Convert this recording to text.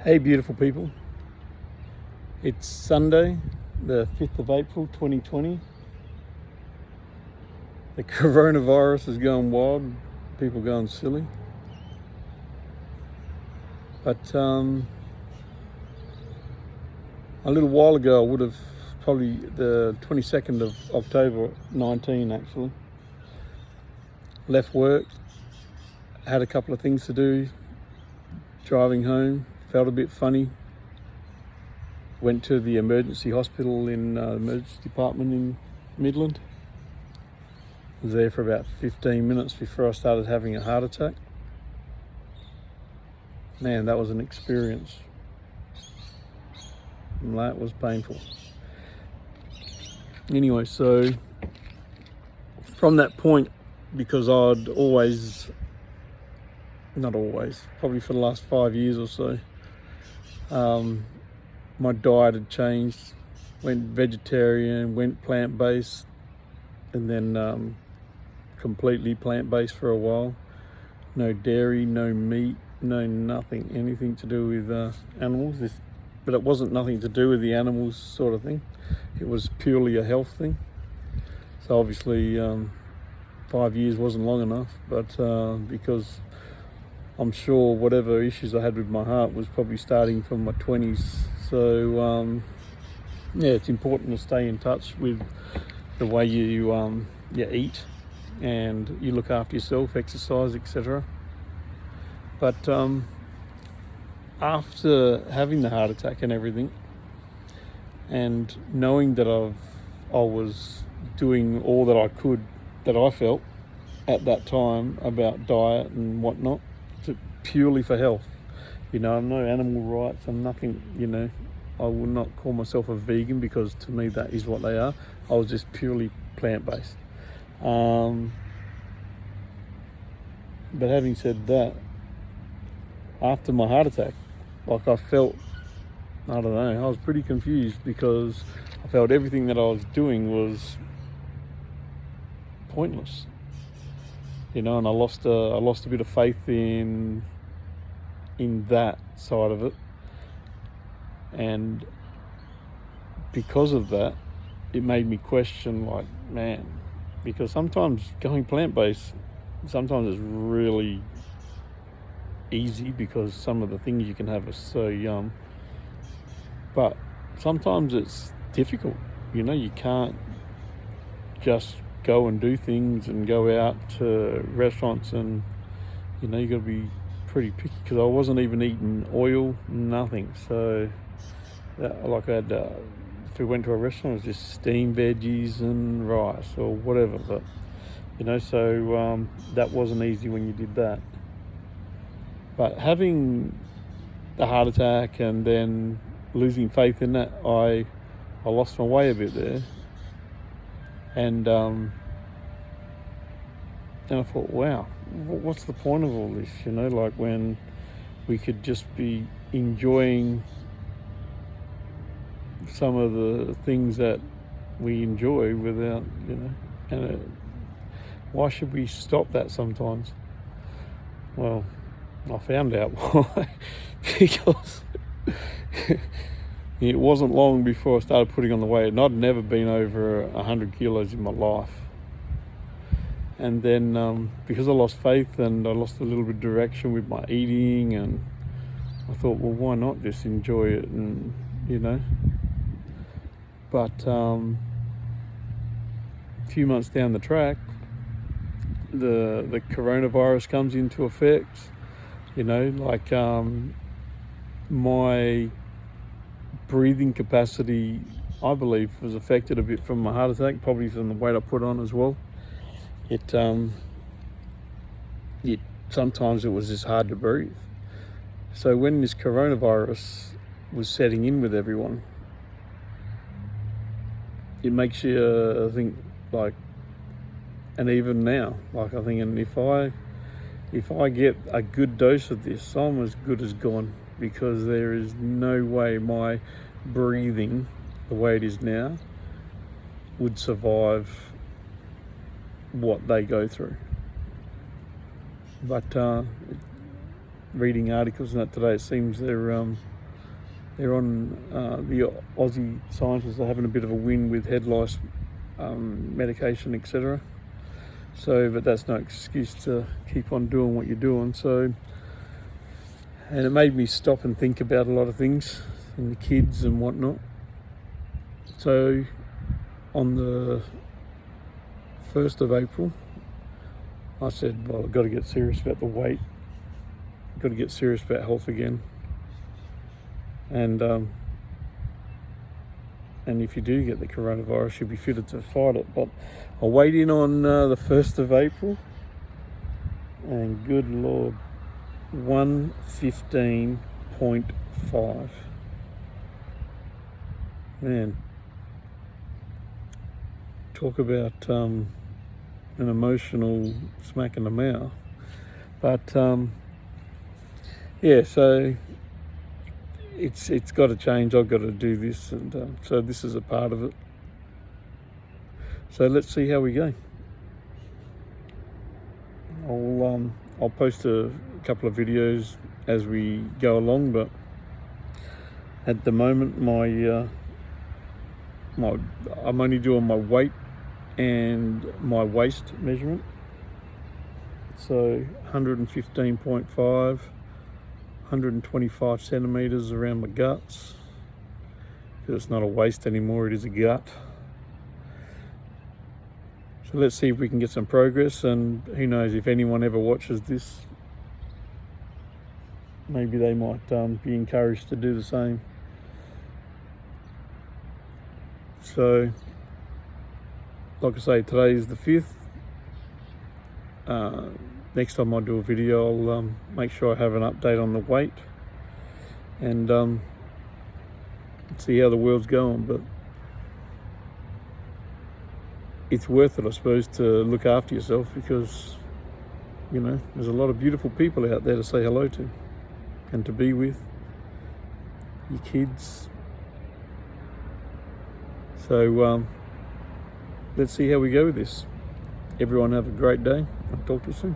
Hey, beautiful people. It's Sunday, the 5th of April, 2020. The coronavirus is going wild, people going silly. But a little while ago, I would have probably the 22nd of October 19 actually, left work, had a couple of things to do, driving home, felt a bit funny. Went to the emergency hospital in the emergency department in Midland. Was there for about 15 minutes before I started having a heart attack. Man, that was an experience. And that was painful. Anyway, so from that point, because I'd always, not always, probably for the last 5 years or so, my diet had changed, went vegetarian, went plant-based, and then completely plant-based for a while. No dairy, no meat, no nothing, anything to do with animals. But it wasn't nothing to do with the animals sort of thing. It was purely a health thing. So obviously 5 years wasn't long enough, but because I'm sure whatever issues I had with my heart was probably starting from my 20s. So yeah, it's important to stay in touch with the way you eat and you look after yourself, exercise, etc. But after having the heart attack and everything, and knowing that I was doing all that I could, that I felt at that time about diet and whatnot, purely for health. You know, I'm no animal rights, I'm nothing, you know, I will not call myself a vegan because to me that is what they are. I was just purely plant-based. But having said that, after my heart attack, like I felt, I don't know, I was pretty confused because I felt everything that I was doing was pointless. You know, and I lost a bit of faith in that side of it. And because of that, it made me question, like, man, because sometimes going plant-based, sometimes it's really easy because some of the things you can have are so yum. But sometimes it's difficult. You know, you can't just go and do things and go out to restaurants and, you know, you got to be pretty picky because I wasn't even eating oil, nothing. So like I had, if we went to a restaurant, it was just steamed veggies and rice or whatever. But, you know, so that wasn't easy when you did that. But having the heart attack and then losing faith in that, I lost my way a bit there. And then I thought, wow, what's the point of all this? You know, like when we could just be enjoying some of the things that we enjoy without, you know, and why should we stop that sometimes? Well, I found out why. Because it wasn't long before I started putting on the weight, and I'd never been over 100 kilos in my life. And then because I lost faith and I lost a little bit of direction with my eating, and I thought, well, why not just enjoy it, and, you know. But a few months down the track, the coronavirus comes into effect. You know, like my breathing capacity, I believe, was affected a bit from my heart attack, probably from the weight I put on as well. It sometimes it was just hard to breathe. So when this coronavirus was setting in with everyone, it makes you think, like, and even now, like, I think, and if I get a good dose of this, I'm as good as gone, because there is no way my breathing, the way it is now, would survive what they go through. But reading articles and that today, it seems they're on the Aussie scientists are having a bit of a win with head lice medication, etc. So, but that's no excuse to keep on doing what you're doing. So, and it made me stop and think about a lot of things and the kids and whatnot. So, on the 1st of April, I said, well, I've got to get serious about the weight. I've got to get serious about health again. And if you do get the coronavirus, you'll be fitted to fight it. But I weighed in on the 1st of April, and good Lord, 115.5. Man, talk about an emotional smack in the mouth. But yeah, so it's got to change. I've got to do this, and so this is a part of it. So let's see how we go. I'll post a couple of videos as we go along, but at the moment I'm only doing my weight and my waist measurement. So 115.5, 125 centimeters around my guts, because it's not a waist anymore, it is a gut. So let's see if we can get some progress, and who knows, if anyone ever watches this, maybe they might be encouraged to do the same. So, like I say, today is the 5th. Next time I do a video, I'll make sure I have an update on the weight and see how the world's going. But it's worth it, I suppose, to look after yourself, because, you know, there's a lot of beautiful people out there to say hello to and to be with, your kids. So let's see how we go with this. Everyone have a great day. I'll talk to you soon.